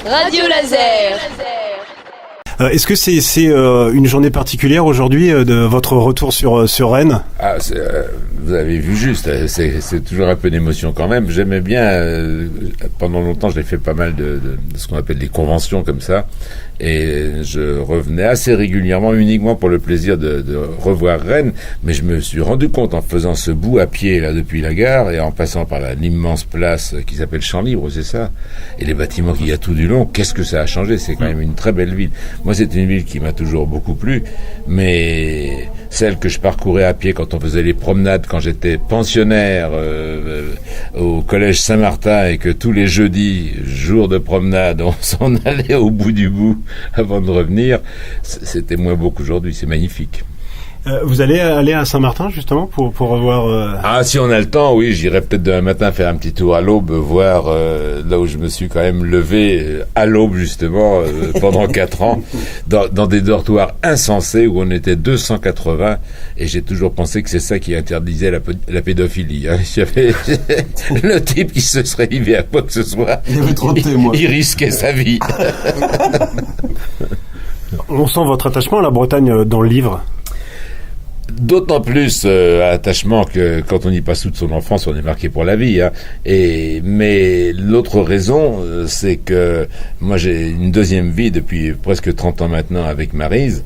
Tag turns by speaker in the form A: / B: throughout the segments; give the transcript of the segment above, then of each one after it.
A: Radio Laser.
B: Est-ce que c'est une journée particulière aujourd'hui de votre retour sur Rennes ?
C: Vous avez vu juste, c'est toujours un peu d'émotion quand même. J'aimais bien, pendant longtemps, j'ai fait pas mal de ce qu'on appelle des conventions comme ça, et je revenais assez régulièrement, uniquement pour le plaisir de revoir Rennes. Mais je me suis rendu compte en faisant ce bout à pied là depuis la gare et en passant par l'immense place qui s'appelle Champs-Libres, c'est ça, et les bâtiments qu'il y a tout du long, qu'est-ce que ça a changé. C'est quand même une très belle ville. Moi, c'est une ville qui m'a toujours beaucoup plu, mais celle que je parcourais à pied quand on faisait les promenades, quand j'étais pensionnaire au collège Saint-Martin, et que tous les jeudis, jour de promenade, on s'en allait au bout du bout avant de revenir, c'était moins beau qu'aujourd'hui. C'est magnifique.
B: Vous allez aller à Saint-Martin justement pour revoir...
C: Ah, si on a le temps, oui, j'irai peut-être demain matin faire un petit tour à l'aube, voir là où je me suis quand même levé à l'aube justement pendant 4 ans, dans des dortoirs insensés où on était 280, et j'ai toujours pensé que c'est ça qui interdisait la pédophilie. Hein. Le type qui se serait livré à quoi que ce soit,
D: il y avait trop de témoins.
C: Il risquait sa vie.
B: On sent votre attachement à la Bretagne dans le livre.
C: D'autant plus attachement que quand on y passe toute son enfance, on est marqué pour la vie. Hein. Mais l'autre raison, c'est que moi j'ai une deuxième vie depuis presque 30 ans maintenant avec Maryse.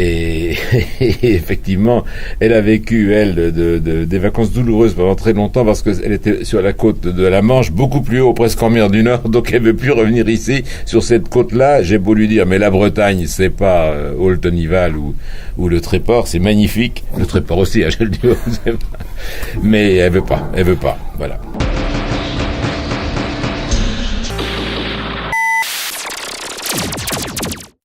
C: Et effectivement, elle a vécu, elle, des vacances douloureuses pendant très longtemps parce qu'elle était sur la côte de la Manche, beaucoup plus haut, presque en mer du Nord, donc elle veut plus revenir ici, sur cette côte-là. J'ai beau lui dire, mais la Bretagne, c'est pas Oltenival ou le Tréport, c'est magnifique. Le Tréport aussi, je le dis. Mais elle veut pas, voilà.